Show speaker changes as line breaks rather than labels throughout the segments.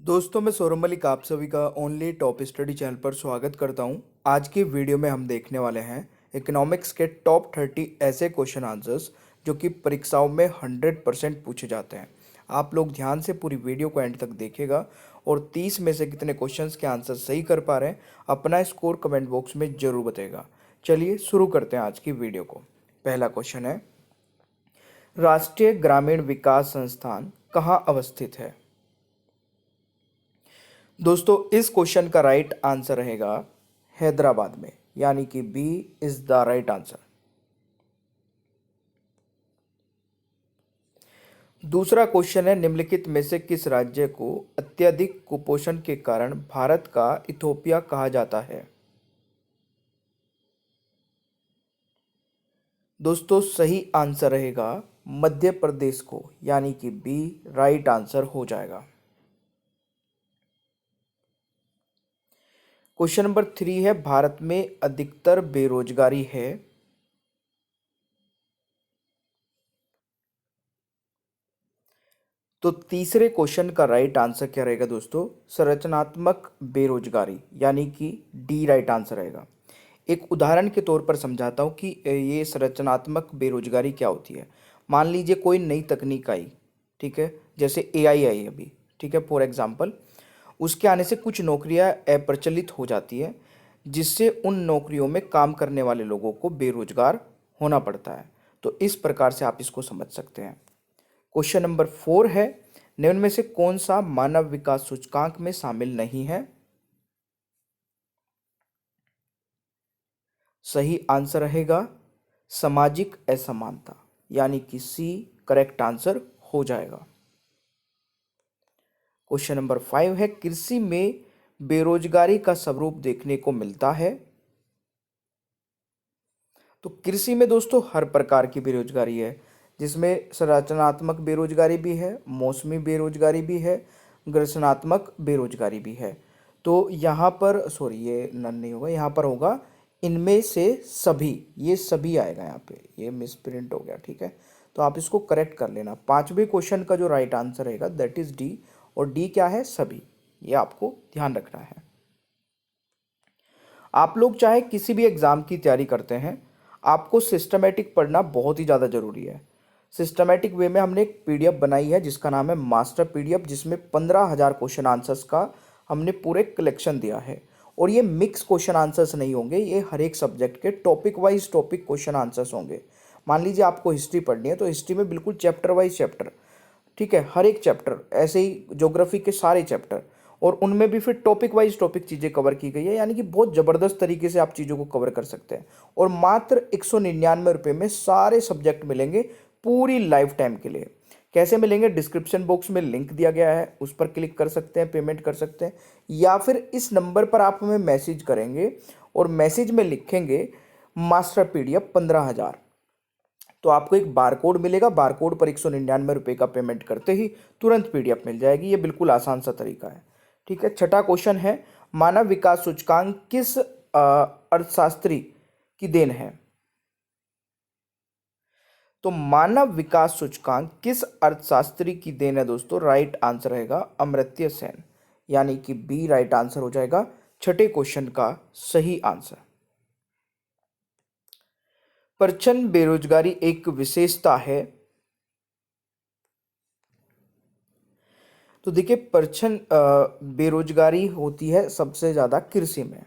दोस्तों मैं सौरभ मलिक आप सभी का ओनली टॉप स्टडी चैनल पर स्वागत करता हूं। आज की वीडियो में हम देखने वाले हैं इकोनॉमिक्स के टॉप 30 ऐसे क्वेश्चन आंसर्स जो कि परीक्षाओं में 100% पूछे जाते हैं। आप लोग ध्यान से पूरी वीडियो को एंड तक देखिएगा और 30 में से कितने क्वेश्चंस के आंसर सही कर पा रहे हैं अपना स्कोर कमेंट बॉक्स में ज़रूर बताएगा। चलिए शुरू करते हैं आज की वीडियो को। पहला क्वेश्चन है, राष्ट्रीय ग्रामीण विकास संस्थान कहाँ अवस्थित है? दोस्तों इस क्वेश्चन का राइट आंसर रहेगा हैदराबाद में, यानी कि B is the right answer. दूसरा क्वेश्चन है, निम्नलिखित में से किस राज्य को अत्यधिक कुपोषण के कारण भारत का इथोपिया कहा जाता है? दोस्तों सही आंसर रहेगा मध्य प्रदेश को, यानी कि बी राइट आंसर हो जाएगा। क्वेश्चन नंबर 3 है, भारत में अधिकतर बेरोजगारी है। तो तीसरे क्वेश्चन का राइट आंसर क्या रहेगा दोस्तों? संरचनात्मक बेरोजगारी, यानी कि डी राइट आंसर रहेगा। एक उदाहरण के तौर पर समझाता हूँ कि ये संरचनात्मक बेरोजगारी क्या होती है। मान लीजिए कोई नई तकनीक आई, ठीक है, जैसे एआई आई अभी, ठीक है, फॉर एग्जांपल, उसके आने से कुछ नौकरियां अप्रचलित हो जाती है, जिससे उन नौकरियों में काम करने वाले लोगों को बेरोजगार होना पड़ता है। तो इस प्रकार से आप इसको समझ सकते हैं। क्वेश्चन नंबर 4 है, निम्न में से कौन सा मानव विकास सूचकांक में शामिल नहीं है? सही आंसर रहेगा सामाजिक असमानता, यानी कि सी करेक्ट आंसर हो जाएगा। क्वेश्चन नंबर 5 है, कृषि में बेरोजगारी का स्वरूप देखने को मिलता है। तो कृषि में दोस्तों हर प्रकार की बेरोजगारी है, जिसमें संरचनात्मक बेरोजगारी भी है, मौसमी बेरोजगारी भी है, ग्रसनात्मक बेरोजगारी भी है। तो यहाँ पर सॉरी, ये नन नहीं होगा, यहाँ पर होगा इनमें से सभी, ये सभी आएगा यहाँ पे, ये मिसप्रिंट हो गया, ठीक है। तो आप इसको करेक्ट कर लेना। पांचवें क्वेश्चन का जो राइट आंसर रहेगा दैट इज डी, और डी क्या है? सभी। ये आपको ध्यान रखना है। आप लोग चाहे किसी भी एग्जाम की तैयारी करते हैं, आपको सिस्टमेटिक पढ़ना बहुत ही ज़्यादा ज़रूरी है। सिस्टमेटिक वे में हमने एक पीडीएफ बनाई है जिसका नाम है मास्टर पीडीएफ, जिसमें 15,000 क्वेश्चन आंसर्स का हमने पूरे कलेक्शन दिया है। और ये मिक्स क्वेश्चन आंसर्स नहीं होंगे, ये हर एक सब्जेक्ट के topic wise topic question answers होंगे। मान लीजिए आपको हिस्ट्री पढ़नी है तो हिस्ट्री में बिल्कुल चैप्टर वाइज चैप्टर, ठीक है, हर एक चैप्टर, ऐसे ही ज्योग्राफी के सारे चैप्टर, और उनमें भी फिर टॉपिक वाइज टॉपिक चीज़ें कवर की गई है, यानी कि बहुत ज़बरदस्त तरीके से आप चीज़ों को कवर कर सकते हैं। और मात्र 199 रुपये में सारे सब्जेक्ट मिलेंगे पूरी लाइफ टाइम के लिए। कैसे मिलेंगे? डिस्क्रिप्शन बॉक्स में लिंक दिया गया है, उस पर क्लिक कर सकते हैं, पेमेंट कर सकते हैं, या फिर इस नंबर पर आप हमें मैसेज करेंगे और मैसेज में लिखेंगे मास्टर पीडीएफ 15,000, तो आपको एक बारकोड मिलेगा। बारकोड पर 199 रुपये का पेमेंट करते ही तुरंत पीडीएफ मिल जाएगी। ये बिल्कुल आसान सा तरीका है, ठीक है। छठा क्वेश्चन है, मानव विकास सूचकांक किस अर्थशास्त्री की देन है? तो मानव विकास सूचकांक किस अर्थशास्त्री की देन है दोस्तों? राइट आंसर रहेगा अमर्त्य सेन, यानी कि बी राइट आंसर हो जाएगा छठे क्वेश्चन का सही आंसर। प्रचंड बेरोजगारी एक विशेषता है। तो देखिए, प्रचंड बेरोजगारी होती है सबसे ज़्यादा कृषि में।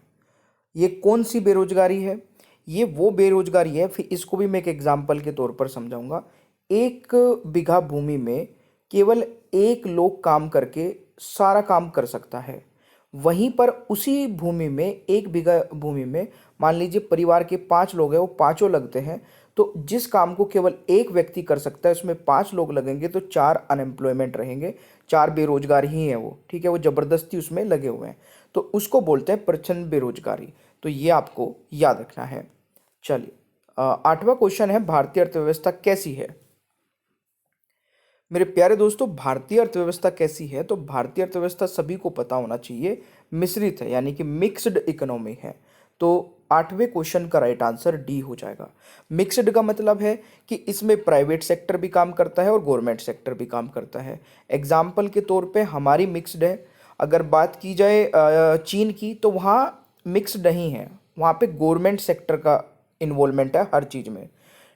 ये कौन सी बेरोजगारी है? ये वो बेरोजगारी है, फिर इसको भी मैं एक एग्जाम्पल के तौर पर समझाऊंगा। 1 बीघा भूमि में केवल एक लोग काम करके सारा काम कर सकता है। वहीं पर उसी भूमि में 1 बीघा भूमि में मान लीजिए परिवार के 5 लोग हैं, वो पांचों लगते हैं, तो जिस काम को केवल एक व्यक्ति कर सकता है उसमें 5 लोग लगेंगे, तो 4 अनएम्प्लॉयमेंट रहेंगे, 4 बेरोजगार ही हैं वो, ठीक है, वो जबरदस्ती उसमें लगे हुए हैं। तो उसको बोलते हैं प्रचंड बेरोजगारी। तो ये आपको याद रखना है। चलिए, आठवां क्वेश्चन है, भारतीय अर्थव्यवस्था कैसी है? मेरे प्यारे दोस्तों, भारतीय अर्थव्यवस्था कैसी है? तो भारतीय अर्थव्यवस्था सभी को पता होना चाहिए, मिश्रित है, यानी कि मिक्स्ड इकोनॉमी है। तो आठवें क्वेश्चन का राइट आंसर डी हो जाएगा। मिक्स्ड का मतलब है कि इसमें प्राइवेट सेक्टर भी काम करता है और गवर्नमेंट सेक्टर भी काम करता है। एग्जाम्पल के तौर पे हमारी मिक्स्ड है, अगर बात की जाए चीन की, तो वहाँ मिक्स्ड नहीं है, वहाँ पे गवर्नमेंट सेक्टर का इन्वॉल्वमेंट है हर चीज़ में।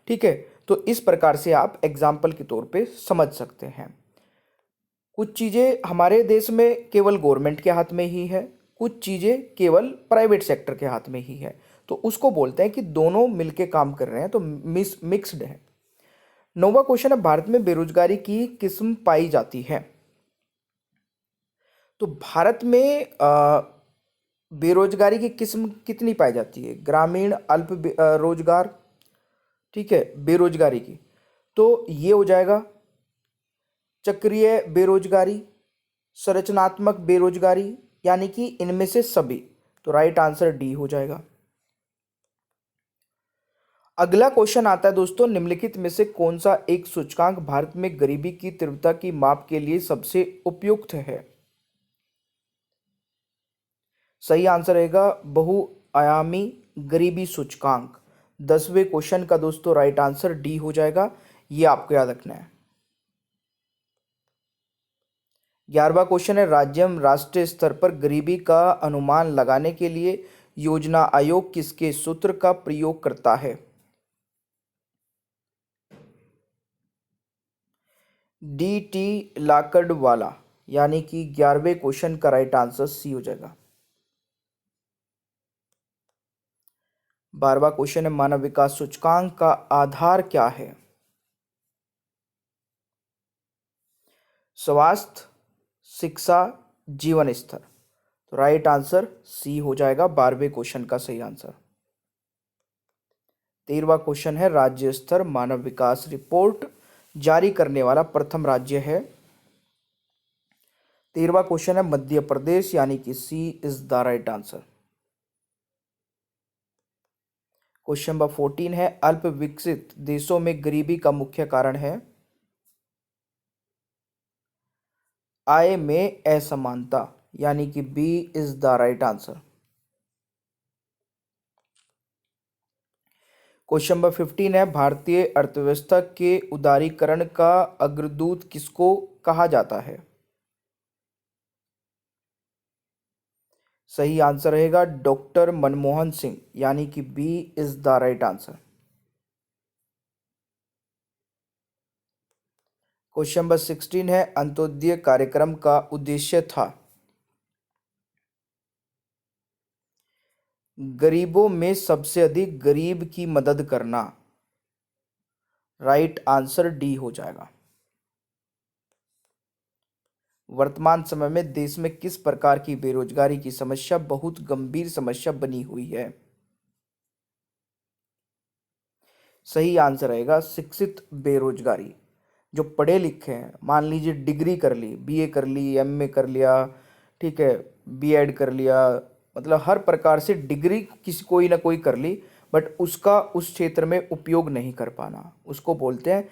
ठीक है, तो इस प्रकार से आप एग्जाम्पल के तौर पे समझ सकते हैं। कुछ चीज़ें हमारे देश में केवल गवर्नमेंट के हाथ में ही है, कुछ चीज़ें केवल प्राइवेट सेक्टर के हाथ में ही है, तो उसको बोलते हैं कि दोनों मिलके काम कर रहे हैं, तो मिक्स्ड है। नौवां क्वेश्चन है, भारत में बेरोजगारी की किस्म पाई जाती है। तो भारत में बेरोजगारी की किस्म कितनी पाई जाती है? ग्रामीण, रोजगार, ठीक है, बेरोजगारी की, तो ये हो जाएगा चक्रीय बेरोजगारी, संरचनात्मक बेरोजगारी, यानी कि इनमें से सभी। तो राइट आंसर डी हो जाएगा। अगला क्वेश्चन आता है दोस्तों, निम्नलिखित में से कौन सा एक सूचकांक भारत में गरीबी की तीव्रता की माप के लिए सबसे उपयुक्त है? सही आंसर रहेगा बहुआयामी गरीबी सूचकांक। 10वें क्वेश्चन का दोस्तों राइट आंसर डी हो जाएगा, ये आपको याद रखना है। 11वां क्वेश्चन है, राज्य एवं राष्ट्रीय स्तर पर गरीबी का अनुमान लगाने के लिए योजना आयोग किसके सूत्र का प्रयोग करता है? डी टी लाकड़वाला, यानी कि 11वें क्वेश्चन का राइट आंसर सी हो जाएगा। 12वां क्वेश्चन है, मानव विकास सूचकांक का आधार क्या है? स्वास्थ्य, शिक्षा, जीवन स्तर। तो राइट आंसर सी हो जाएगा 12वें क्वेश्चन का सही आंसर। 13वां क्वेश्चन है, राज्य स्तर मानव विकास रिपोर्ट जारी करने वाला प्रथम राज्य है। 13वां क्वेश्चन है, मध्य प्रदेश, यानी कि C is the right answer. Question number 14 है, अल्प विकसित देशों में गरीबी का मुख्य कारण है आय में असमानता, यानी कि B is the right answer. Question number 15 है, भारतीय अर्थव्यवस्था के उदारीकरण का अग्रदूत किसको कहा जाता है? सही आंसर रहेगा डॉक्टर मनमोहन सिंह, यानी कि B is the right answer. Question number 16 है, अंत्योदय कार्यक्रम का उद्देश्य था गरीबों में सबसे अधिक गरीब की मदद करना। राइट आंसर डी हो जाएगा। वर्तमान समय में देश में किस प्रकार की बेरोजगारी की समस्या बहुत गंभीर समस्या बनी हुई है? सही आंसर रहेगा शिक्षित बेरोजगारी। जो पढ़े लिखे हैं, मान लीजिए डिग्री कर ली, बीए कर ली, एमए कर लिया, ठीक है, बीएड कर लिया, मतलब हर प्रकार से डिग्री किसी कोई ना कोई कर ली, बट उसका उस क्षेत्र में उपयोग नहीं कर पाना, उसको बोलते हैं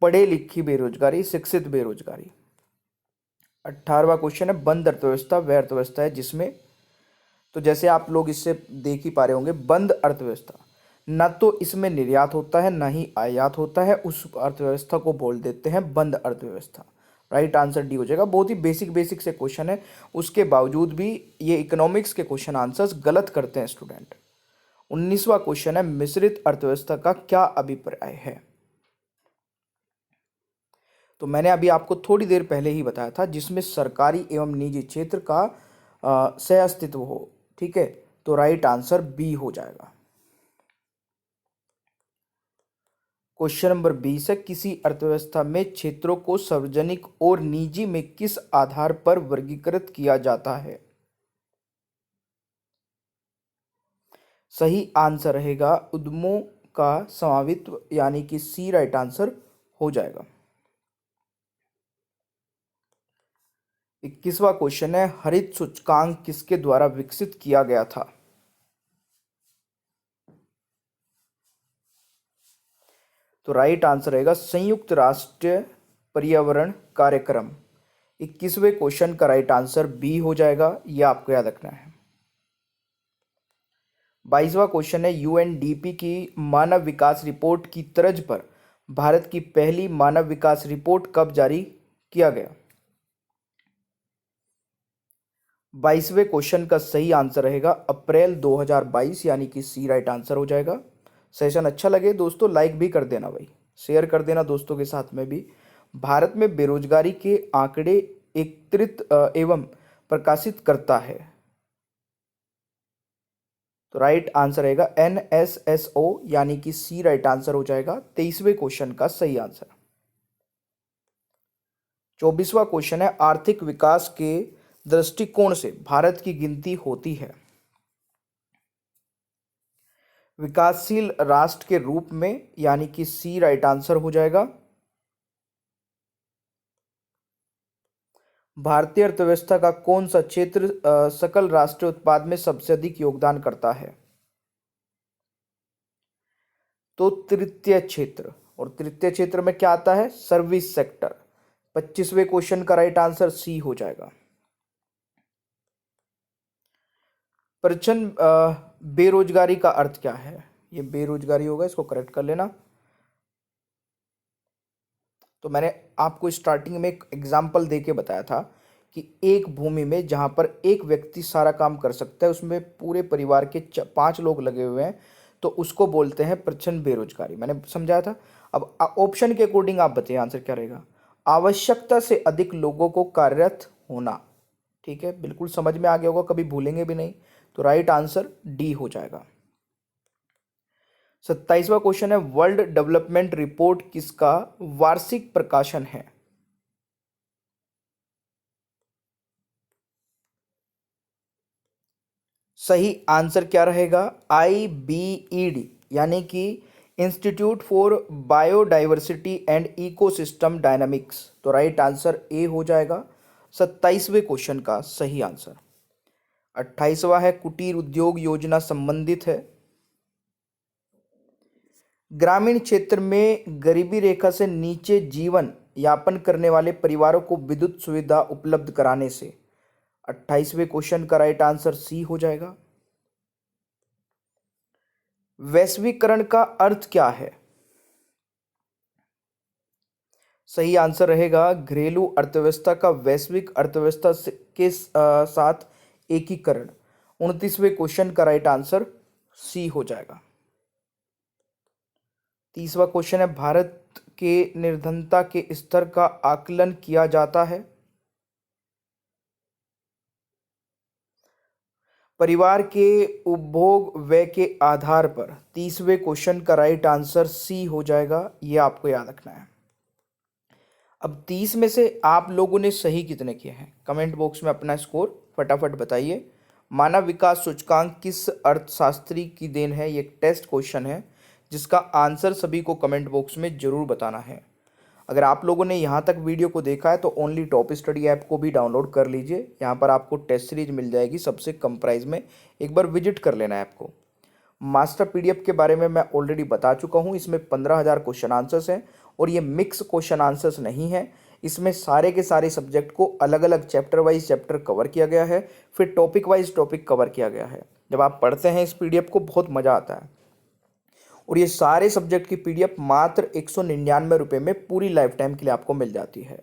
पढ़े लिखी बेरोजगारी, शिक्षित बेरोजगारी। 18वां क्वेश्चन है, बंद अर्थव्यवस्था वह अर्थव्यवस्था है जिसमें, तो जैसे आप लोग इससे देख ही पा रहे होंगे, बंद अर्थव्यवस्था न तो इसमें निर्यात होता है, ना ही आयात होता है, उस अर्थव्यवस्था को बोल देते हैं बंद अर्थव्यवस्था। राइट आंसर डी हो जाएगा। बहुत ही बेसिक बेसिक से क्वेश्चन है, उसके बावजूद भी ये इकोनॉमिक्स के क्वेश्चन आंसर्स गलत करते हैं स्टूडेंट। 19वां क्वेश्चन है, मिश्रित अर्थव्यवस्था का क्या अभिप्राय है? तो मैंने अभी आपको थोड़ी देर पहले ही बताया था, जिसमें सरकारी एवं निजी क्षेत्र का सह अस्तित्व हो। ठीक है, तो राइट आंसर बी हो जाएगा। क्वेश्चन नंबर 20 है, किसी अर्थव्यवस्था में क्षेत्रों को सार्वजनिक और निजी में किस आधार पर वर्गीकृत किया जाता है? सही आंसर रहेगा उद्यमों का स्वामित्व, यानी कि सी राइट आंसर हो जाएगा। 21वां क्वेश्चन है, हरित सूचकांक किसके द्वारा विकसित किया गया था? तो राइट आंसर रहेगा संयुक्त राष्ट्र पर्यावरण कार्यक्रम। 21वें क्वेश्चन का राइट आंसर बी हो जाएगा, यह आपको याद रखना है। 22वां क्वेश्चन है, यूएनडीपी की मानव विकास रिपोर्ट की तर्ज पर भारत की पहली मानव विकास रिपोर्ट कब जारी किया गया? 22वें क्वेश्चन का सही आंसर रहेगा अप्रैल 2022, यानी कि सी राइट आंसर हो जाएगा। सेशन अच्छा लगे दोस्तों लाइक भी कर देना भाई, शेयर कर देना दोस्तों के साथ में भी। भारत में बेरोजगारी के आंकड़े एकत्रित एवं प्रकाशित करता है, तो राइट आंसर रहेगा NSSO, यानी कि सी राइट आंसर हो जाएगा 23वें क्वेश्चन का सही आंसर। 24वां क्वेश्चन है आर्थिक विकास के दृष्टिकोण से भारत की गिनती होती है विकासशील राष्ट्र के रूप में, यानी कि सी राइट आंसर हो जाएगा। भारतीय अर्थव्यवस्था का कौन सा क्षेत्र सकल राष्ट्रीय उत्पाद में सबसे अधिक योगदान करता है, तो तृतीय क्षेत्र। और तृतीय क्षेत्र में क्या आता है, सर्विस सेक्टर। 25वें क्वेश्चन का राइट आंसर सी हो जाएगा। प्रचंड बेरोजगारी का अर्थ क्या है, ये बेरोजगारी होगा, इसको करेक्ट कर लेना। तो मैंने आपको स्टार्टिंग में एक एग्जाम्पल दे के बताया था कि एक भूमि में जहाँ पर एक व्यक्ति सारा काम कर सकता है, उसमें पूरे परिवार के 5 लोग लगे हुए हैं, तो उसको बोलते हैं प्रचंड बेरोजगारी। मैंने समझाया था। अब ऑप्शन के अकॉर्डिंग आप बताइए आंसर क्या रहेगा। आवश्यकता से अधिक लोगों को कार्यरत होना, ठीक है, बिल्कुल समझ में आ गया होगा, कभी भूलेंगे भी नहीं। तो राइट आंसर डी हो जाएगा। 27वां क्वेश्चन है वर्ल्ड डेवलपमेंट रिपोर्ट किसका वार्षिक प्रकाशन है, सही आंसर क्या रहेगा, IBED, यानी कि institute for biodiversity and ecosystem dynamics. तो राइट आंसर ए हो जाएगा 27वें क्वेश्चन का सही आंसर। 28वां है कुटीर उद्योग योजना संबंधित है ग्रामीण क्षेत्र में गरीबी रेखा से नीचे जीवन यापन करने वाले परिवारों को विद्युत सुविधा उपलब्ध कराने से। 28वें क्वेश्चन का राइट आंसर सी हो जाएगा। वैश्वीकरण का अर्थ क्या है, सही आंसर रहेगा घरेलू अर्थव्यवस्था का वैश्विक अर्थव्यवस्था के साथ एकीकरण। 29वें क्वेश्चन का राइट आंसर सी हो जाएगा। 30वां क्वेश्चन है भारत के निर्धनता के स्तर का आकलन किया जाता है परिवार के उपभोग व्यय के आधार पर। 30वें क्वेश्चन का राइट आंसर सी हो जाएगा, ये आपको याद रखना है। अब 30 में से आप लोगों ने सही कितने किए हैं, कमेंट बॉक्स में अपना स्कोर फटाफट बताइए। मानव विकास सूचकांक किस अर्थशास्त्री की देन है, ये एक टेस्ट क्वेश्चन है जिसका आंसर सभी को कमेंट बॉक्स में जरूर बताना है। अगर आप लोगों ने यहाँ तक वीडियो को देखा है तो ओनली टॉप स्टडी ऐप को भी डाउनलोड कर लीजिए। यहाँ पर आपको टेस्ट सीरीज मिल जाएगी सबसे कम प्राइस में, एक बार विजिट कर लेना ऐप को। मास्टर PDF के बारे में मैं ऑलरेडी बता चुका हूँ। इसमें 15,000 क्वेश्चन आंसर्स हैं और ये मिक्स क्वेश्चन आंसर्स नहीं है। इसमें सारे के सारे सब्जेक्ट को अलग अलग चैप्टर वाइज चैप्टर कवर किया गया है, फिर टॉपिक वाइज टॉपिक कवर किया गया है। जब आप पढ़ते हैं इस PDF को बहुत मज़ा आता है। और ये सारे सब्जेक्ट की PDF मात्र 199 रुपये में पूरी लाइफ टाइम के लिए आपको मिल जाती है।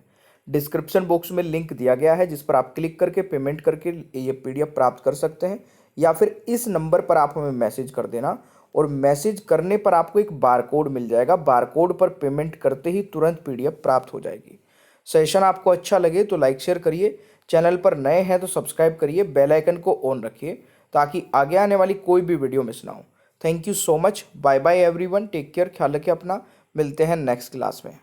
डिस्क्रिप्शन बॉक्स में लिंक दिया गया है जिस पर आप क्लिक करके पेमेंट करके ये PDF प्राप्त कर सकते हैं, या फिर इस नंबर पर आप हमें मैसेज कर देना और मैसेज करने पर आपको एक बारकोड मिल जाएगा। बारकोड पर पेमेंट करते ही तुरंत PDF प्राप्त हो जाएगी। सेशन आपको अच्छा लगे तो लाइक शेयर करिए, चैनल पर नए हैं तो सब्सक्राइब करिए, बेल आइकन को ऑन रखिए ताकि आगे आने वाली कोई भी वीडियो मिस ना हो। Thank you so much, bye bye everyone, take care, ख्याल रखिए अपना, मिलते हैं नेक्स्ट क्लास में।